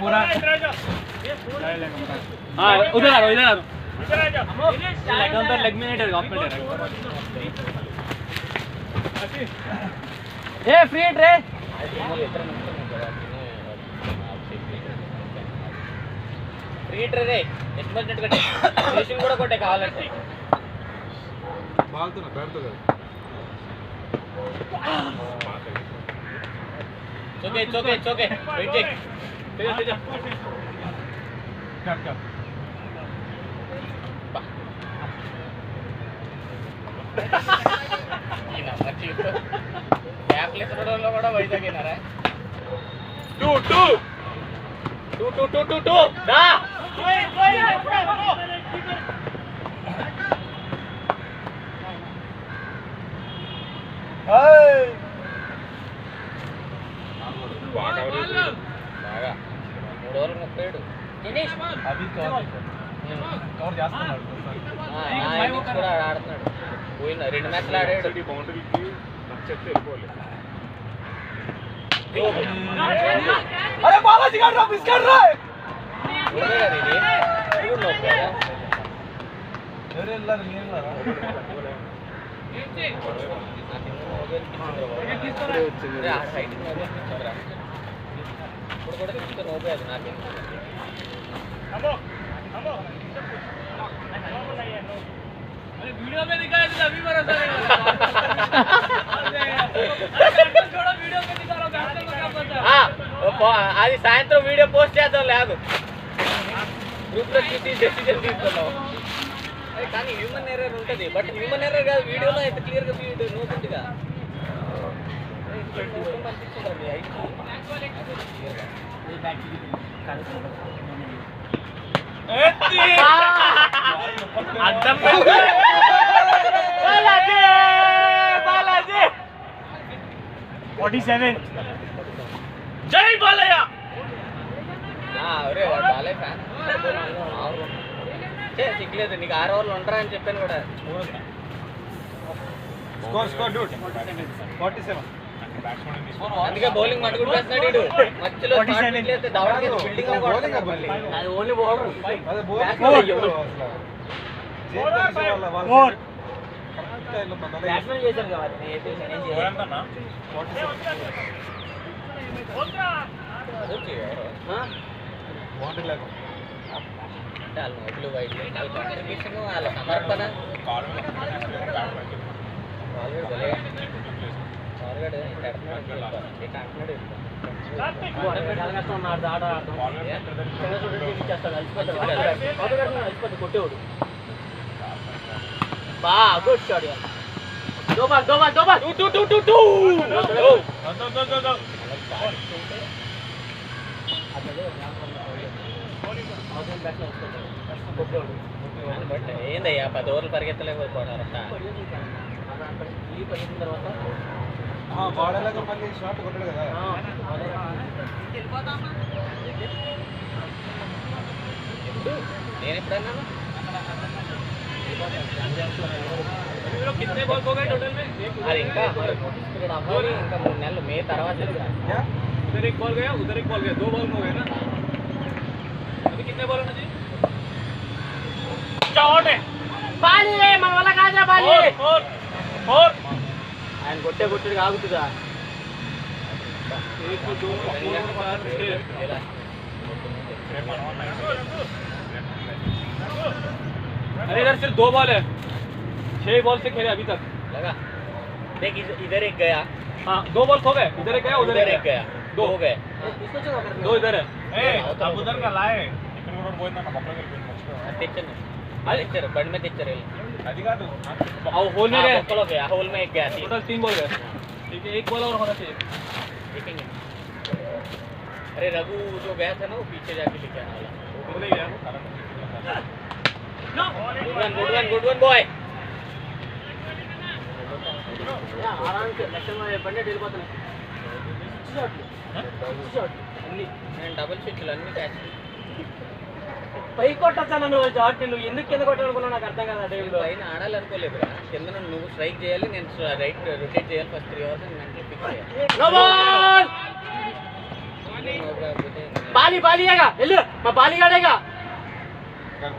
पूरा हाँ उधर आ रहा लेग में ఏ ఫ్రీ రే ఫ్రీ రే ఎక్స్‌పెక్టెడ్ కట్టే ఫినిషింగ్ కూడా కొట్టే కావాలంటే బాల్తో బ్యాట్ తో చోకే వెయిట్ చెక్ తెజ కట్ ఈ నంబర్ చీప్ ట్యాప్లెట్ కొడడంలో కూడా వైజాగేనారా 2 దా ఏయ్ బాగా 3 ఓవర్లు 37 ఫినిష్ అభి కవర్ చేస్తున్నాడు కూడా ఆడుతున్నాడు పోయిన 2 మ్యాచ్లు ఆడాడు బౌండరీకి చెప్తే వెళ్ళిపోలే अरे बालाजी कर रहा मिस कर रहा है अरे अल्लाह नहीं लगा आ साइड में चल थोड़ा किसको हो गया ना के हमो अरे वीडियो में दिखाया तो अभी भरोसा नहीं छोड़ो वीडियो में दिखा रहा हूं అది సాయంత్రం వీడియో పోస్ట్ చేద్దాం లేదు గ్రూప్లో డెసిజన్ తీసుకున్నాం అది కానీ హ్యూమన్ ఎర్రర్ ఉంటుంది బట్ హ్యూమన్ ఎర్రర్ కాదు వీడియోలో అయితే క్లియర్గా నోతుందిగా అర్థం బాలాజీ 47 జై బాలయ్య అరే బాలయ్య ఫ్యాన్ సిగ్లేదు నీకు 6 ఓవర్లు ఉంటారా అని చెప్పాను కూడా స్కోర్ డూడ్ 47 అందుకే బౌలింగ్ మట్టుకు వేస్తున్నాడు వీడు మధ్యలో బిల్డింగ్ అది ఓన్లీ బౌలర్ బ్యాట్స్మెన్ చేశారు నోట్లు వైట్ వాళ్ళ కాంట్రిబ్యూషన్ వాళ్ళ సమర్పణ కొట్టేవాడు బా గుడ్ షాట్ दो बार 2 బట్ ఏందయ్యా 10 ఓవర్లు పరిగెత్తలేకపోతున్నారు తర్వాత నేను ఎప్పుడన్నా कितने बॉल हो गए टोटल में अरे इनका इनका 3 నెలలు మే తర్వాత उधर एक बॉल गया उधर एक बॉल गया 2 बॉल हो गए ना अभी कितने बॉल होना चाहिए शॉट है बाली मन वाला कहां जा बाली और ఆయన కొట్టేది ఆగుతుందా 1 2 3 4 अरे इधर सिर्फ 2 बॉल है 6 बॉल से खेले अभी तक लगा देख इधर एक गया हाँ 2 बॉल खो गए इधर एक गया उधर एक गया 2 हो गए 2 इधर है अब उधर का लाए ఇక్కడ కూడా పోయిందా నా బొక్కలు వెళ్ళిపోయింది తెచ్చను అదే తెచ్చరు బండి మీద తెచ్చరు అది కాదు ఆ होल में गया बॉल हो गया होल में एक गया टोटल 3 बॉल गए ठीक है 1 बॉल और होना चाहिए देखेंगे अरे रघु जो गया था ना वो पीछे जाके लेके आना वाला वो नहीं गया गुड वन बॉय आराम से लक्ष्य में बंडे వెళ్ళిపోతున్నాయి షాట్ అన్ని నేను డబుల్ స్విచ్లు అన్ని క్యాచ్ పై కొట్టొచ్చాను నువ్వు షాట్ నువ్వు ఎందుకు కింద కొట్టాలనుకున్నావు నాకు అర్థం కాదు ఆ టైంలో పైన ఆడాలనుకోలేదురా కింద నువ్వు స్ట్రైక్ చేయాలి నేను రైట్ రొటేట్ చేయాలి ఫస్ట్ 3 అవర్స్ మెంటల్ ఫిక్స్ చేయాలి నో బాల్ बालिएगा हेलो मैं बाली गाड़ेगा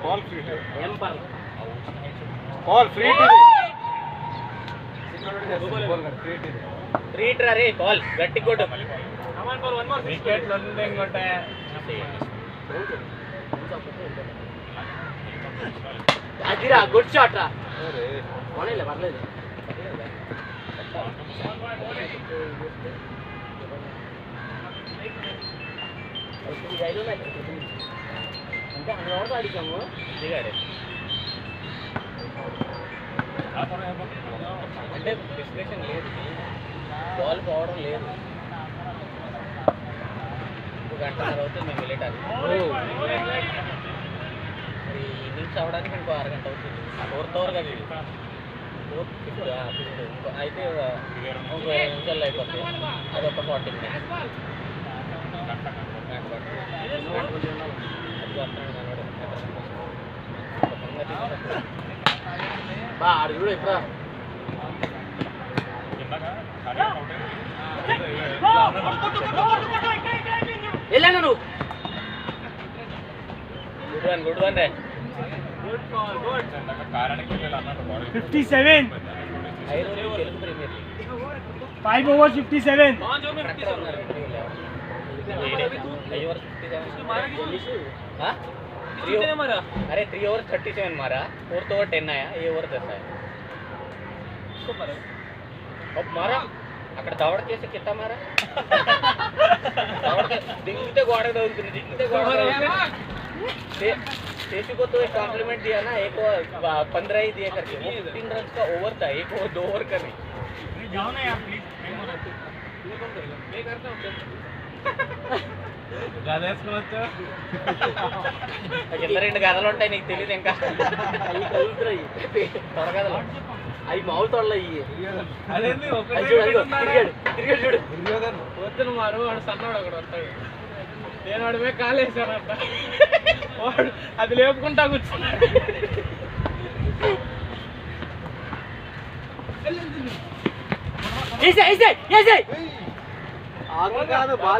बॉल फ्री है एम पर बॉल फ्री है ఫ్రీ ట్రా రే బాల్ గట్టి కొట్టు వికెట్ రన్నింగ్ ఉంటాయి అదిరా గుడ్ షాట్ రా అరే పోనీలే పర్లేదు అంటే 100 ఓవర్స్ ఆడిచాము దిగాడే అంటే డిస్కషన్ లేదు బాల్ పోవడం లేదు ఒక గంట అవుతుంది మేము వెళ్ళేటానికి మరి ఇన్నింగ్స్ అవ్వడానికి ఇంకో అరగంట అవుతుంది 4th ఓవర్ కదా ఇది 4th అయితే ఇంకో 20 నిమిషాల్లో అయిపోతుంది అది ఒక 40 మినిట్స్ బా ఆడు కూడా ఇప్పుడు వెళ్ళాను నువ్వు గుడ్ వన్ రే 57 తెలుగు ప్రీమియర్ 5 overs 57 अरे 3 ओवर 37 मारा 4th ओवर 10 आया ये ओवर 10 आया अब मारा అక్కడ దవడ చేసి కిట్ట మారా దవడ దింగితే గోడ తగులుతుంది దింగితే గోడ शेषु को तो एक कॉम्प्लीमेंट दिया ना एक 15 ही दिया करके वो 15 रन का ओवर था एक ओवर 2 ओवर का नहीं जाओ ना यार प्लीज కింద 2 గదలు ఉంటాయి నీకు తెలియదు ఇంకా అవి కలుగుతున్నాయి త్వరగదలు అవి మామూలు తొడలు అయ్యి అదేంది ఒక తిరిగాడు చూడు వద్దును మారు వాడు సన్నవాడు ఒకడు వస్తాడు నేను వాడి మీద కాలేసానంట వాడు అది లేపుకుంటా కూర్చున్నాడు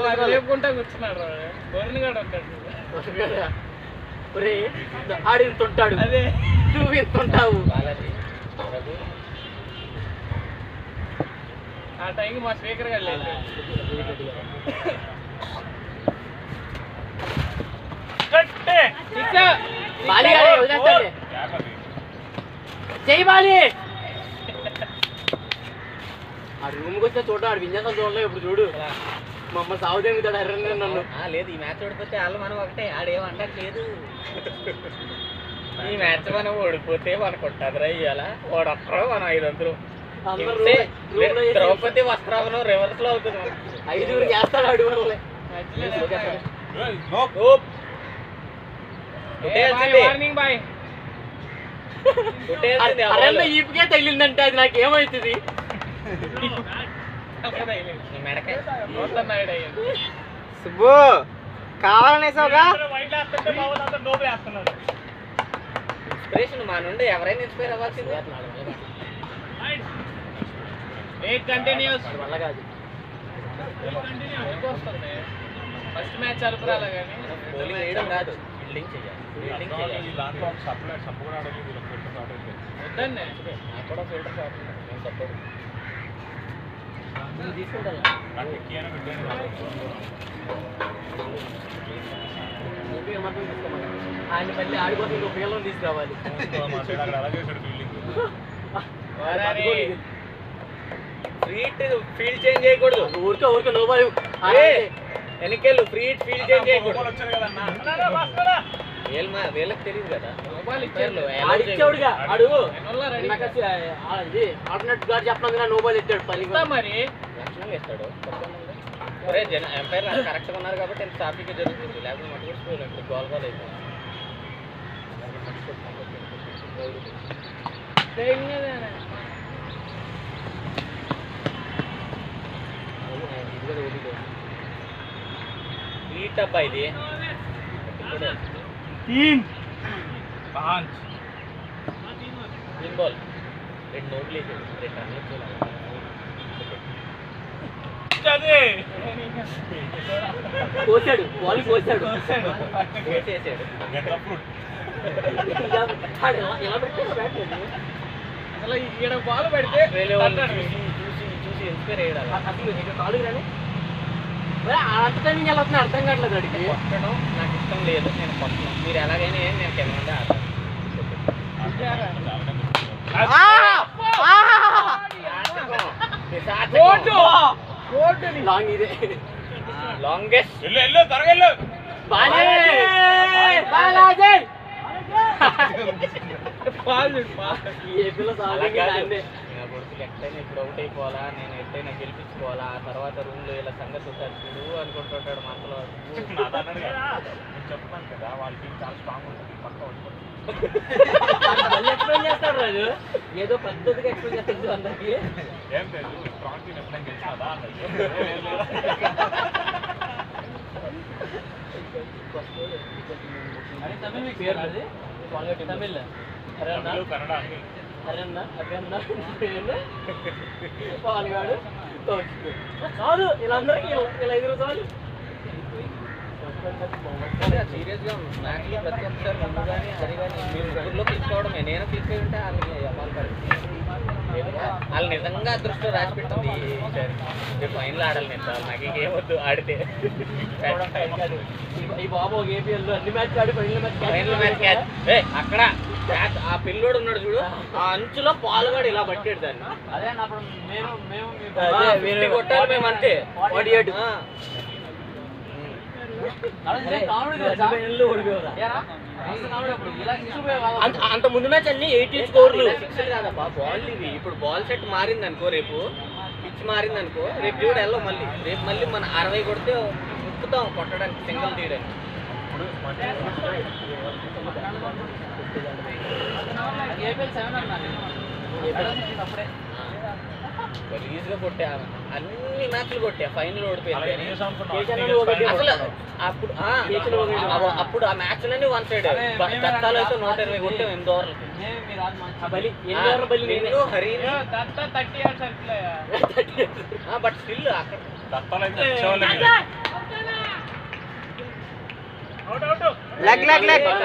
అది లేపుకుంటా కూర్చున్నాడు వాడు బొరినిగాడు ఉంటాడు ఆడి తుంటాడు అదే నువ్వు ఎంతుంటావు బాలాజీ రఘు ఆ టైంకి మా స్పీకర్ గారు లేదు బాలి వదిలేస్తాడు జై బాలి ఆ రూమ్కి వస్తే చూడ ఆడు విన్యాసం చూడలేదు ఇప్పుడు చూడు మా అమ్మ సాగు తెంగుతాడు ఎర్రని నన్ను లేదు ఈ మ్యాచ్ ఓడిపోతే వాళ్ళు మనం ఒకటే ఆడేమంటలేదు ఈ మ్యాచ్ మనం ఓడిపోతే మనకు ఉంటుందిరా ఇవాళ వాడొక్కడో మనం 500 ద్రౌపది వస్త్రావనం రివర్స్ లో అవుతుంది మనం 5 చేస్తాడు అడు వరలే వార్నింగ్ బాయ్ ఈపుకే తగిలిందంటే అది నాకు ఏమవుతుంది మెడకాయ సుబ్బు కావాలనేసావుగా ఇన్స్పిరేషన్ మా నుండి ఎవరైనా ఇన్స్పైర్ అవ్వాల్సిందే కంటిన్యూస్ వల్ల కాదు ఫస్ట్ మ్యాచ్ అలుపురాలా కానీ బౌలింగ్ వేయడం కాదు ఫీల్డింగ్ చేయాలి ఫీల్డింగ్ చేయాలి వద్దండి నాకు కూడా ఫీల్డర్ షాట్ నేను సపోర్ట్ తీసుకుంటాను ఆయన మళ్ళీ ఆడిపోతే ఇంకో పిల్లలను తీసుకురావాలి ఫీల్డ్ చేంజ్ చేయకూడదు ఊరికే నోబాలి వెనకెళ్ళు ఫీల్డ్ చేంజ్ చేయకూడదు వీళ్ళకి తెలియదు కదా ఆడిచ్చాడుగా ఆడు ఇది ఆల్టర్నేట్ గారు చెప్పినందుకు నోబాల్ ఎత్తాడు పని మరి లక్షణంగా ఇస్తాడు ఎంపైర్ కరెక్ట్గా ఉన్నారు కాబట్టి ఎంత సాఫీగా జరుగుతుంది లేకపోతే మట్టుకోలేదు ఇప్పుడు గోల్ గోల్ అయిపోయింది heat up I the 3 5 3 ball red nobly red run twist అది. కోసాడు బాల్ కోసాడు ఎలా పెట్టాడు బ్యాట్ అసలు ఈడ బాల్ పెడితే చూసి ఇన్స్పైర్ అయ్యాడు అసలు ఇక్కడ కాలుకి రాని అంత టైమింగ్ ఎలా అవుతుంది అర్థం కావట్లేదు అడిగి కొట్టడం నాకు ఇష్టం లేదు, నేను కొట్టను. మీరు ఎలాగైనా నేను కెనడా లాంగ్ ఇదే లాంగెస్ట్ వెళ్ళు త్వరగా ఏపీలో సాగు ఎట్టయినా ఇప్పుడు అవుట్ అయిపోవాలా, నేను ఎట్టయినా గెలిపించుకోవాలా, ఆ తర్వాత రూమ్ లో ఇలా సంగతి ఉంటాడు చూడు అనుకుంటుంటాడు మనసులో. చెప్తాను కదా వాళ్ళ టీం చాలా స్ట్రాంగ్ ఉంటుంది, పక్క ఎక్స్ప్లెయిన్ చేస్తాడు రాజు, ఏదో పద్ధతిగా ఎక్స్ప్లెయిన్ చేస్తాడు అందరికి. ఏం లేదు స్ట్రాంగ్ టీం ఎప్పుడైనా గెలిచినదా తమిళ్ మీకు పేరు తమిళ్ కన్నడ అన్ని అరన్న అరన్న పాల్గాడు చాలు వీళ్ళందరికీ ఇలా ఎదురు చాలు. సీరియస్ గా మ్యాచ్లో ప్రతి ఒక్కసారి ముందు కానీ హరి కానీ మీరు ముగ్గురులో తీసుకోవడమే, నేను తీసుకుని ఉంటే వాళ్ళని అమ్మాలి పరిస్థితి. వాళ్ళు నిజంగా అదృష్టం రాసి పెట్టింది ఈసారి ఫైనల్ ఆడాలి. నేను చాలు, నాకు ఇంకేమొద్దు ఆడితే. ఈ బాబు ఒక ఏపీఎల్ అన్ని మ్యాచ్ ఆడి ఫైనల్ మ్యాచ్ క్యాచ్ అక్కడ ఆ పిల్లోడు ఉన్నాడు చూడు, ఆ అంచులో పాల్గాడు ఇలా పట్టాడు దాన్ని. అదే అప్పుడు మేము కొట్టాలి మేము అంతే. అంత ముందు మ్యాచ్ అన్ని 80 స్కోర్లు. కాదబ్బా బాల్ ఇవి. ఇప్పుడు బాల్ సెట్ మారింది అనుకో, రేపు పిచ్ మారింది అనుకో, రేపు చూడు వెళ్ళో మళ్ళీ రేపు మళ్ళీ మన 60 కొడితే ఉక్కుతాం కొట్టడానికి, సింగిల్ తీయడానికి. రిలీజ్ గా కొట్టా, అన్ని మ్యాచ్లు కొట్టా, ఫైనల్ ఓడిపోయింది. అసలు అప్పుడు ఆ మ్యాచ్ లన్నీ వన్ సైడ్. దత్తాలు అయితే 120 కొట్టాం 8 ఓవర్లకి. బట్ స్టిల్ అక్కడ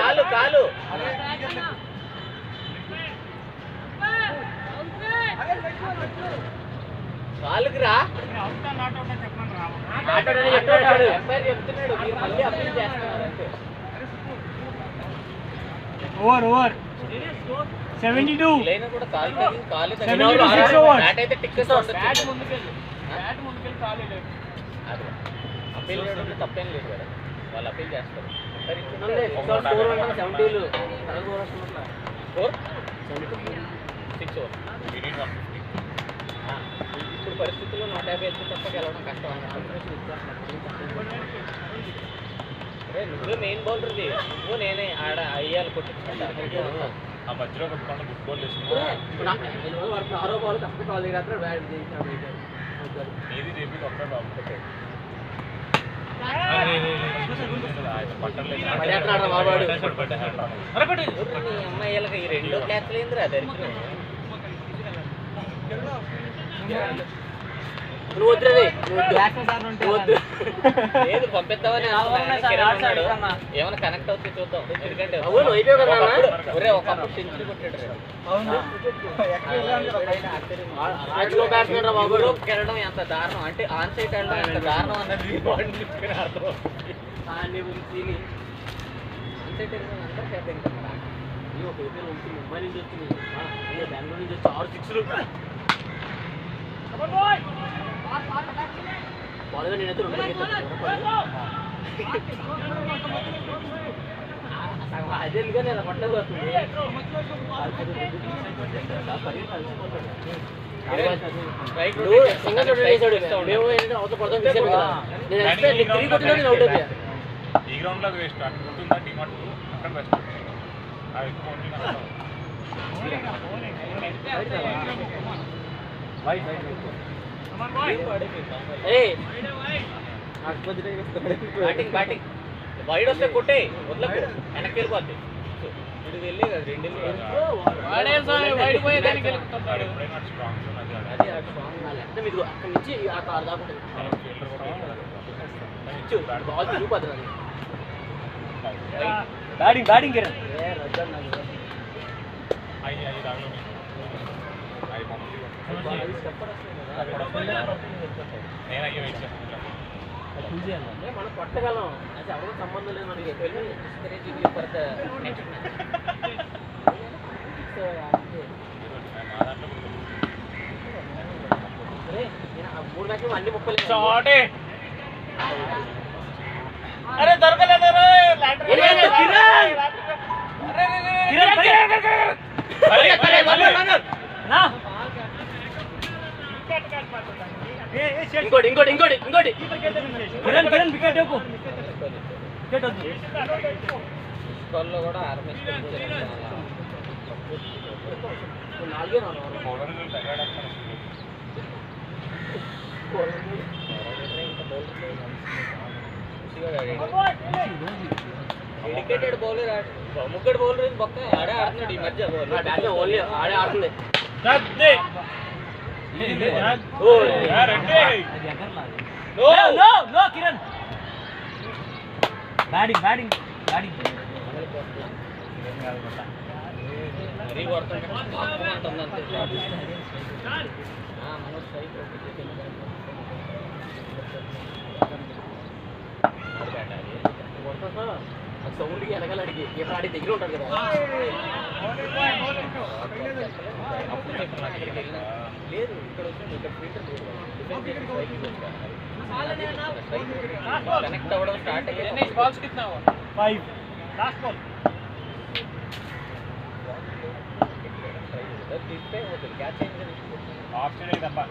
కాలు కాలు కాలుకి రా చెప్తున్నాడు, మీరు మళ్ళీ అప్పీల్ చేస్తున్నారు. ఓవర్ 72 లైన్ కూడా కాలు కాలు 76 overs. బ్యాట్ అయితే టిక్కెట్ బ్యాట్ ముందుకెళ్ళి కాలు అప్పీల్ చేయడం తప్పేం లేదు కదా, వాళ్ళు అప్పీల్ చేస్తారు. ఇప్పుడు పరిస్థితుల్లో 150 ఎత్తు తప్ప గెలవడం కష్టం అరే నువ్వే మెయిన్ బౌలర్ది, నువ్వు నేనే ఆడ అయ్యాలి కొట్టించుకుంటా. ఆ మధ్యలో కొట్టుకోండి గుడ్ బాల్ వేసుకుంటా ఆరో బాల్ కష్టం కాల్ బ్యాట్ ఏది చెప్పి ఒక్కడే బాబు అమ్మాయిలకి ఈ 2 క్యాచ్లు ఏందిరా దరిద్రం. లేదు పంపిద్దామని ఏమైనా కనెక్ట్ అవుతుంది చూద్దాం. ఎందుకంటే ఒకప్పుడు సెంచరీ కొట్టాడు కెరడం ఎంత దారుణం అంటే ఆన్ సైడ్ వెళ్ళడం ఎంత దారుణం అన్నది ఆన్ సైడ్ అందరూ చేద్దాం. ముంబై నుంచి వచ్చింది, బెంగళూరు నుంచి వచ్చి 6 6లు. బాగా నేనైతే 2 అదే ఎందుకని అలా పట్టలేదు వస్తుంది. మేము ఏంటంటే అవతల పడతాం తీసాను కదా, నేను తిరిగి కొట్టినా నేను అవుట్ అయిపోయా. ఈ గ్రౌండ్ లో వేస్ట్ అక్కడ ఉంటుందా టీమ్ అక్కడ బెస్ట్ బ్యాటింగ్ బ్యాటింగ్ వైడ్ వస్తే కొట్టే వదలకు వెనక్కి వెళ్ళిపోద్ది. ఇది వెళ్ళి కదా రెండు వాడే స్వామి బయట పోయి దానికి వెళ్ళిపోతాడు. ఎప్పుడైనా స్ట్రాంగ్ ఉన్నది అదే ఆ స్ట్రాంగ్ అంటే మీకు అక్కడి నుంచి ఆ కార్ దాకా ఉంటుంది బాల్ తిరిగిపోతుంది బ్యాటింగ్ కిరణ్ ఏ రద్దం నాకు అయ్యి రాగలో అవి నేను అయ్యి వెయిట్ చేస్తాను అంటే మనం కొట్టగలం అది ఎవరికి సంబంధం లేదు మనకి వెళ్ళి మూడు మ్యాచ్లు అన్ని 30 షాటే అరే దొరకలేదు ఇంకోటి కిరణ్ వికెట్ ఎక్కువ వికెట్ వద్దు స్కోర్లో కూడా 6 నాలుగే డెడికేటెడ్ బౌలర్ ముగ్గడు బౌలర్ పక్క ఆడే ఆడుతున్నాడు ఈ మధ్య ఓన్లీ ఆడే ఆడుతుంది కిరణ్ బ్యాటింగ్ మరీ కొడుతుంటుంది అంతే సౌండ్కి వెనకాల అడిగి ఎప్పుడు ఆడి దగ్గర ఉంటాడు కదా లేదు ఇక్కడ వచ్చి ఇక్కడ ఫిల్టర్ కనెక్ట్ అవ్వడం స్టార్ట్ అయ్యి బాల్స్ కిतना 5 లాస్ట్ బాల్ తీస్తే అవుతుంది క్యాచ్ అయింది ఆప్షన్ ఏదబ్బా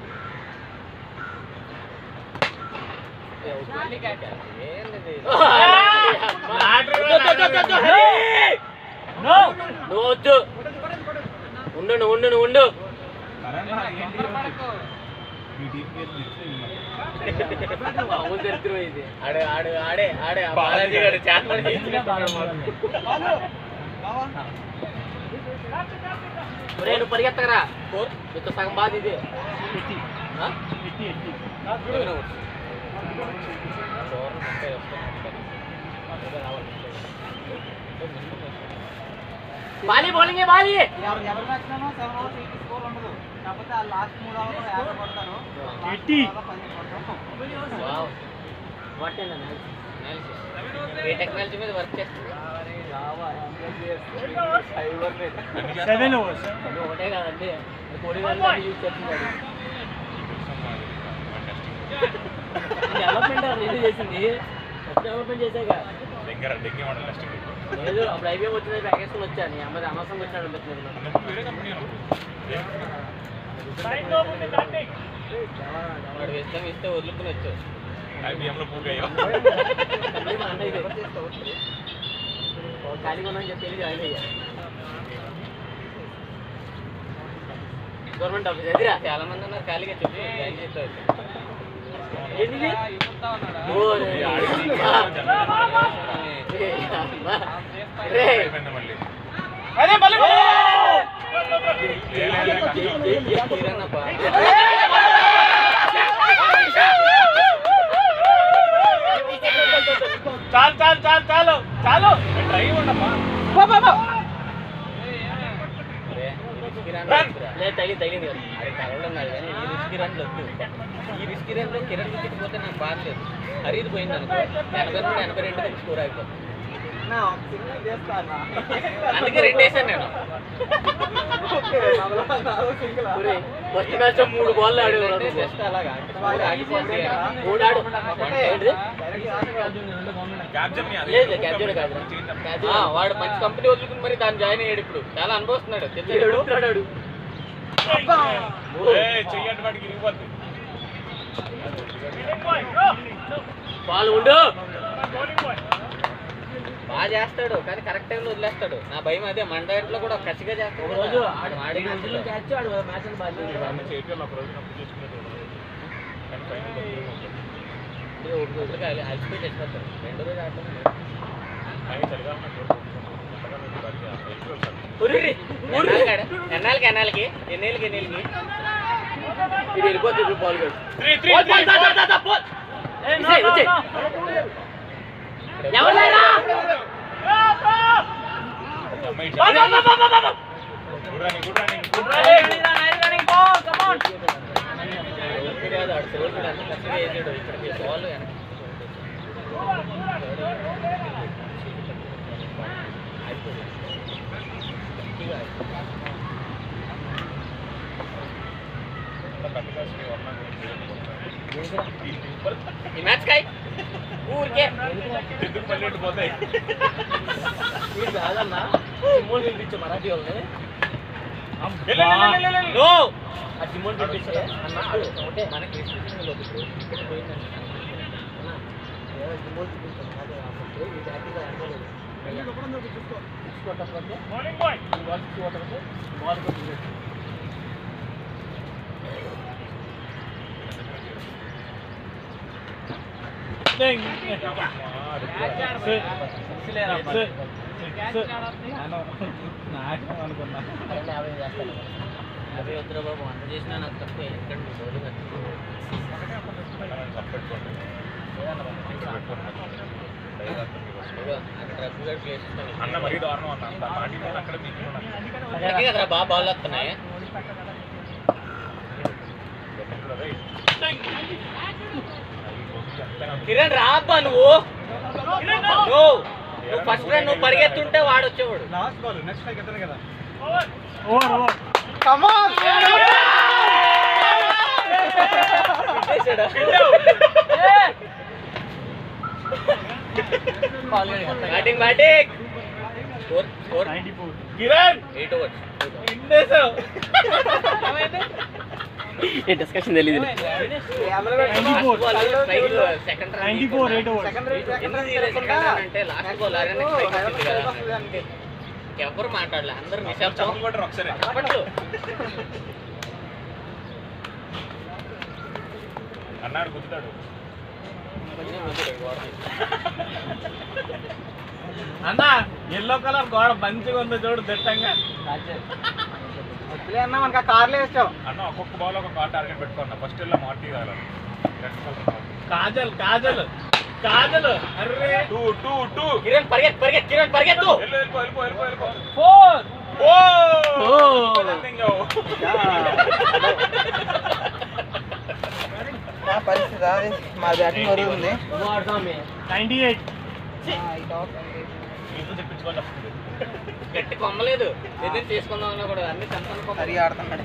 ఉండు ఆడే బాలాజీ గారు నువ్వు పరిగెత్తకరా మీతో సగం బాధ ఇది బాలి బౌలింగ్ బాలి ఎవరి మ్యాచ్ లోనో 7 ఓవర్స్ 80 స్కోర్ ఉండదు కాకపోతే ఆ లాస్ట్ 3 ఓవర్లు 50 కొడతారు 80 వావ్ వాట్ ఎన్ అనాలిసిస్ ఏ టెక్నాలజీ మీద వర్క్ చేస్తుంది జావా ఎంబీఎస్ ఫైబర్ మీద 7 overs ఒకటే కాదండి కోడి వల్ల యూజ్ చేస్తున్నాడు డెవలప్మెంట్ రెడీ చేసింది డెవలప్మెంట్ చేసాక డెంగే మోడల్ టెస్టింగ్ లేదు అప్పుడు ఐబీఎం వచ్చింది ప్యాకేజ్ వచ్చాను అమ్మాయి అనవసరం వచ్చాడు అనిపిస్తుంది వేరే కంపెనీ వాడు ఇస్తే వదులుకుని వచ్చావు ఐబిఎంలో పూర్తి అయ్యో ఖాళీగా ఉన్నాను చెప్పి జాయిన్ అయ్యా గవర్నమెంట్ ఆఫీస్ ఎదురా చాలా మంది ఉన్నారు ఖాళీగా చెప్పి జాయిన్ చేస్తారు అదే మళ్ళీ చాలు ట్రై ఉండమ్మా తగిలింది కదా అది తగలడం కాదు కానీ ఈ రిస్క్ రన్లు వద్దు ఈ రిస్క్ రన్లో కిరణ్ వికెట్ పోతే నాకు బాధలేదు ఖరీదు పోయింది అనుకో 82 స్కోర్ అయిపోతుంది అందుకే 2 వేసాను నేను ఫస్ట్ మ్యాచ్ 3 బాల్ ఆడాడు జస్ట్ అలాగా లేదు క్యాప్జన్ కాదు వాడు మంచి కంపెనీ వదులుకుని మరి దాన్ని జాయిన్ అయ్యాడు ఇప్పుడు చాలా అనుభవిస్తున్నాడు తెలుసు చెయ్యండి వాడికి ఇరిగిపోతుంది బాల్ ఉండు బాగా చేస్తాడు కానీ కరెక్ట్ టైంలో వదిలేస్తాడు నా భయం అదే మన ఇంట్లో కూడా కసిగా చేస్తాడు రోజు అలసిపోయి తెచ్చిపోతాడు 2 రోజులు ఆడతాడు ఎన్నాళ్ళకి ఎన్నేళ్ళకి ఇది వెళ్ళిపోతుంది బాల్ గడ్ ఈ మ్యాచ్ కాయ్ ఊరికే ఎందుకు మళ్ళీ పోతాయి మీరు కాదన్నా సిమ్మోన్ పిలిపించు మరాఠీ వాళ్ళని నో ఆ సిమ్మోన్ పిలిపించే అన్న ఒకటే మనకి ఇక్కడ పోయిందండి సిమ్మోన్ పిలిపించాను ఈ బ్యాటింగ్ బాల్ అనుకున్నా అవి వద్దురా బాబు వంట చేసినా నాకు తక్కువ ఎందుకంటే రోజు అన్న మరీ దారుణం అన్న అంత మాటి అక్కడ కదరా బాగా బాల్ వస్తున్నాయి కిరణ్ రాబ్బా నువ్వు ఫస్ట్ రన్ నువ్వు పరిగెత్తుంటే వాడు వచ్చేవాడు లాస్ట్ బాల్ నెక్స్ట్ స్ట్రైక్ ఎత్తనే కదా batting score 94 Kiran 8 overs discussion తెలియదు 94 అంటే లాస్ట్ బాల్ ఎవరు మాట్లాడలే అందరు నిశ్శబ్దం ఒకసారి అప్పట్లో అన్నాడు గుర్తుతాడు అన్న ఎల్లో కలర్ గోడ మంచిగా ఉంది చూడు దిట్టంగా అన్న మనకు కార్లో వేస్తాం అన్న ఒక్కొక్క బాల్ ఒక కార్ టార్గెట్ పెట్టుకున్నా ఫస్ట్ ఇలా మార్టీ కావాలి కాజల్ కాజల్ కాజల్ అర్రే 2 కిరణ్ పరిగెత్తు కిరణ్ పరిగెత్తు వెళ్ళిపో 4 పరిస్థితి అది మా బ్యాటింగ్ వరుగుంది 98 తెప్పించుకోవాలి గట్టి కొమ్మలేదు ఎదురు తీసుకుందాం అన్నా కూడా అన్ని చంపని కొమ్మ సరిగా ఆడుతున్నాడు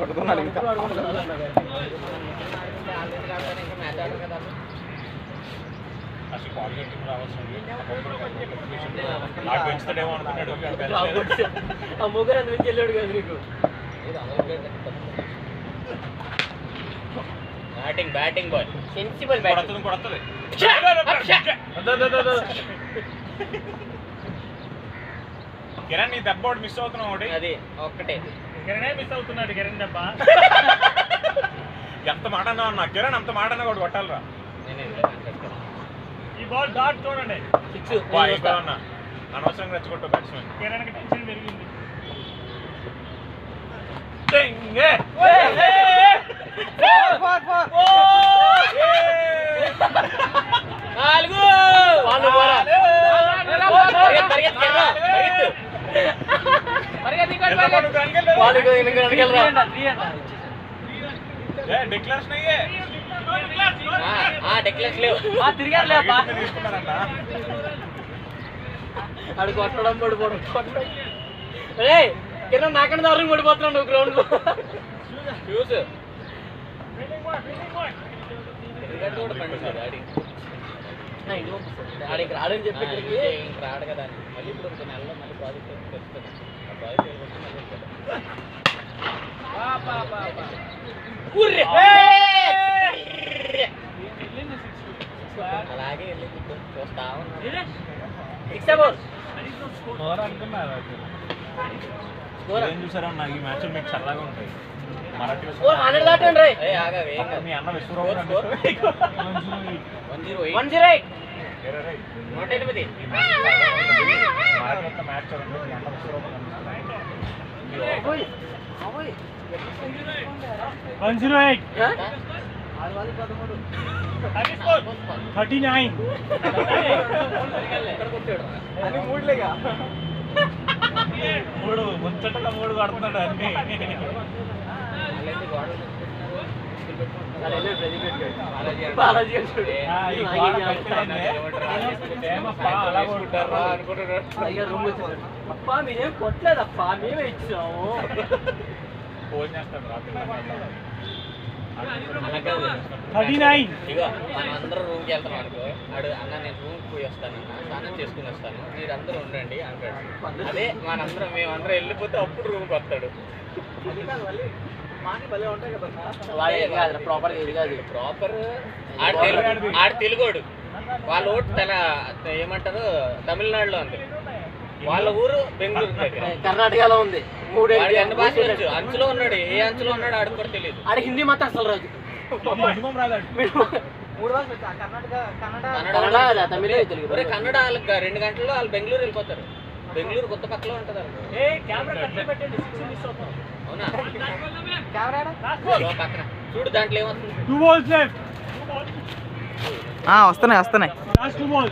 కొడుతున్నాడు ఇంకా ఇంకా మ్యాచ్ ఆడరు కదా అసలు బాల్ గెట్టింగ్ రావాల్సింది నాకు పెంచుతాడేమో అనుకున్నాడు ఆ ముగ్గురు అందుకు వెళ్ళాడు కదా నీకు బ్యాటింగ్ బాల్ సెన్సిబుల్ బ్యాటింగ్ కొడుతుంది కిరణ్ నీ దెబ్బ ఒకటి మిస్ అవుతున్నావు ఒకటి అది ఒక్కటే కిరణే మిస్ అవుతున్నాడు కిరణ్ దెబ్బ ఎంత మాట అన్నా అన్న కిరణ్ అంత మాట అన్నా ఒకటి కొట్టాలరా ఈ బాల్ డాట్ చూడండి 6 అన్న అనవసరంగా రెచ్చగొట్టావు బ్యాట్స్మెన్ కిరణ్ కి టెన్షన్ పెరిగింది డిక్లరేషన్ అయ్యే తీసుకున్నారంట అడు కొట్టడం పడిపోవడం రే కింద నాకన్నా దారుణం పడిపోతున్నాడు నువ్వు గ్రౌండ్ లో చూసు ఆడికి రాడని చెప్పి ఇంకా రాడు కదా మళ్ళీ ఇప్పుడు ఒక నెలలో మళ్ళీ ప్రాజెక్ట్ తెలుస్తుంది ఆ ప్రాజెక్ట్ అలాగే వెళ్ళి చూస్తా అనుకున్నారు ఏం చూసారా నాకు ఈ మ్యాచ్ మీకు చల్లగా ఉంటాయి మరాఠీ ఆగా మీ అన్న విశ్వరావు 108 108 మ్యాచ్ చూడండి ఎంత వస్తారో 108 39 మూడు ముచ్చటగా మూడు పడుతున్నాడు అన్ని అప్పా మీరేం కొట్టలేదప్పా మేమే ఇచ్చాము ఫోన్ చేస్తాడు రాత్రి 39 ఇగో మనం అందరం రూమ్కి వెళ్తాం అనుకో అడు అన్న నేను రూమ్కి పోయి వస్తాను స్నానం చేసుకుని వస్తాను మీరందరూ ఉండండి అంటాడు. అదే మనందరం మేమందరం వెళ్ళిపోతే అప్పుడు రూమ్కి వస్తాడు. ప్రాపర్ ఆడు తెలుగోడు, వాళ్ళ ఊరు ఏమంటారు తమిళనాడులో ఉంది, వాళ్ళ ఊరు బెంగళూరు దగ్గర, కర్ణాటకలో ఉంది. వాడికి అన్ని భాషలు వచ్చు. అంచులో ఉన్నాడు, ఏ అంచులో ఉన్నాడు ఆడికి కూడా తెలియదు. ఆడ హిందీ మాత్రం అసలు రాదు. మినిమం రాదాడు. కన్నడ తమిళ తెలుగు. ఒరే కన్నడ వాళ్ళకి 2 గంటల్లో వాళ్ళు బెంగళూరు వెళ్ళిపోతారు. బెంగళూరు కొత్త పక్కలో ఉంటుంది అవునా? పక్కన చూడు దాంట్లో ఏమవుతుంది. వస్తున్నాయి కూల్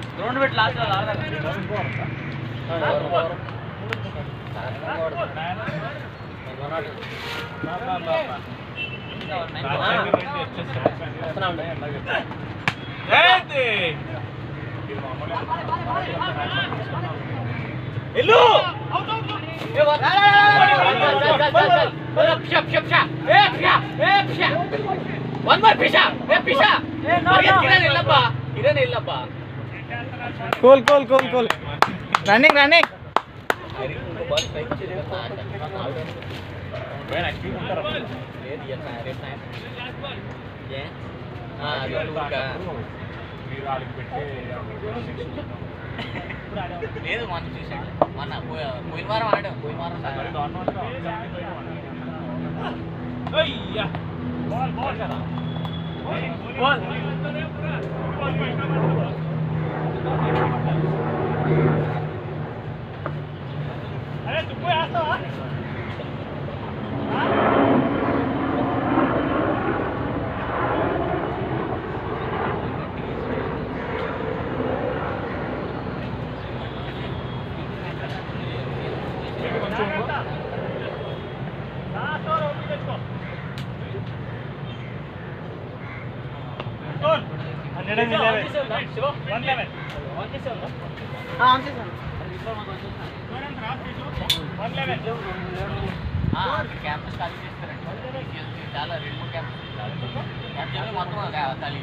రన్నింగ్ లేదు మొన్న చూసాడు, మొన్న పోయిన వారం ఆడాం. పోయిన వారం క్యాంపస్ ఖాళీ చేస్తారండి. చాలా 2-3 క్యాంపస్ మొత్తం ఖాళీ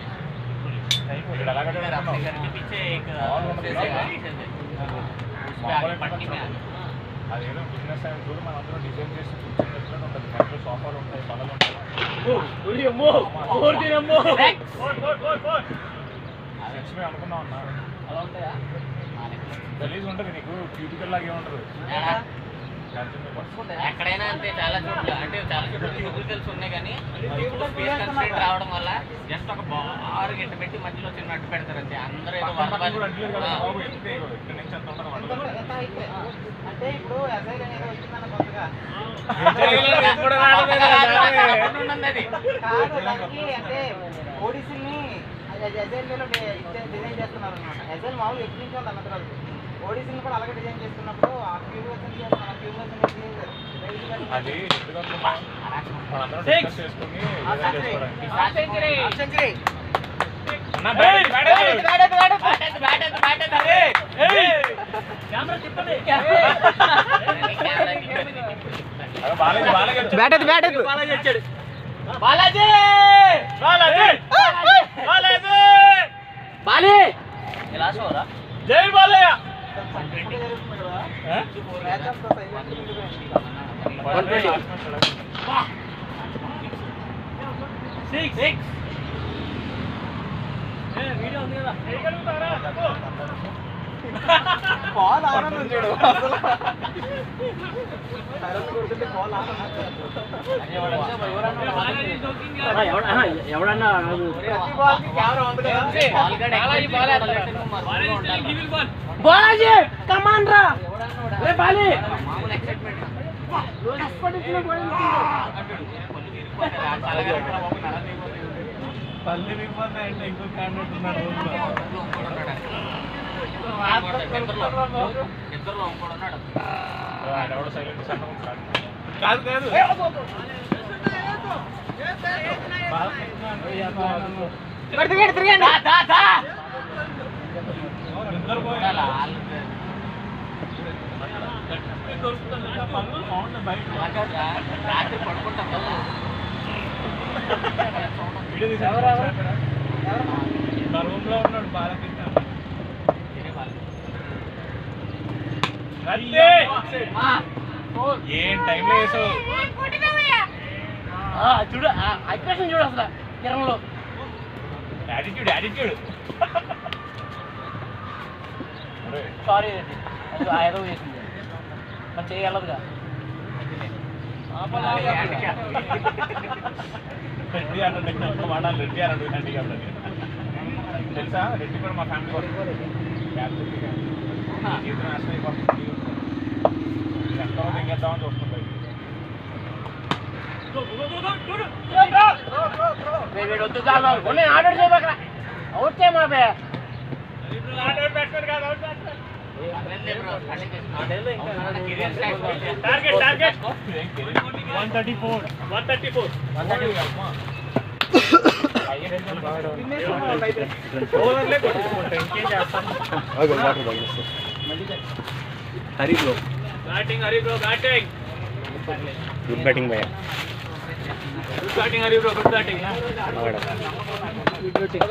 అదేదో బిజినెస్ అయిన చూడు మనం అందరూ డిజైన్ చేసి కూర్చొని ఉంటుంది. దాంట్లో సోఫాలు ఉంటాయి, పనులు ఉంటాయి. అనుకున్నాం అన్న అలా ఉంటాయా? గలీజ్ ఉంటుంది నీకు, క్యూటికల్ లాగే ఉంటుంది. ఎక్కడైనా అంతే, చాలా చోట్ల అంటే చాలా చోట్ల క్యూటికల్స్ ఉన్నాయి కానీ ఇప్పుడు స్పేస్ కన్స్ట్రెయింట్ రావడం వల్ల జస్ట్ ఒక బారు గిట్ట పెట్టి మధ్యలో చిన్న అట్టు పెడతారు అంతే. అందరూ ఏదో ఇక్కడ నుంచి ఎంత ఉంటుంది అంటే ఇప్పుడు అసైన్ అనేది వచ్చిందన్న కొత్తగా కాదు దానికి అంటే ఓడిసిల్ని ఎజైల్లో డిజైన్ చేస్తున్నారు అనమాట. ఎజైల్ మామూలు ఎప్పటి నుంచి ఉంది అన్నది కాదు, ఓడిసిల్ని కూడా అలాగే డిజైన్ చేస్తున్నప్పుడు ఆ క్యూబ్ అది మనందరం డిస్కస్ చేసుకుని సెంచరీ జై బాలయ్య. వీడియో ఉంది కదా. బాల్ ఆనందం చూడు అసలు హరన్ కొడుతుంటే బాల్ ఆనందం ఎవడన్నా ప్రతి బాల్ కి కెమెరా ఉంది కదా బాలాజీ కమాన్ రా రే బాలి మామూలు ఎక్సైట్మెంట్ పల్లి విప్పంది అంటే ఇంకో క్యాండిడేట్ ఉన్నాడు ఇద్దరులో ఇంకోడు ఉన్నాడు ఆడెవడో సైలెంట్ కాదు కాదు నిద్ర పోయి పనులు బాగుంటుంది బయట రాత్రి పడుకుంటాం వీడియో తీసి మా రూమ్ లో ఉన్నాడు బాలకృష్ణ ఏం టైంలో వేసావు చూడు అగ్రెషన్ చూడు అసలు కిరణ్లో యాటిట్యూడ్ యాటిట్యూడ్ సారీ అది ఏదో చేసింది మరి చేయగలదుగా రెడ్డి అంటే ఒక్క వాడాలి రెడ్డి అన్నాడు హ్యాండిక్యాప్ తెలుసా రెడ్డి కూడా మా ఫ్యామిలీ జీవితం నాశనం అయిపోతుంది ఎంతమంది ఇంకేద్దామని చూస్తుంటాయి వద్దు నేను ఆర్డర్ చేయబోక అవుట్ చేయమా బే target target 134 Hari bro batting Hari bro batting good batting భయ్యా good batting Hari bro good batting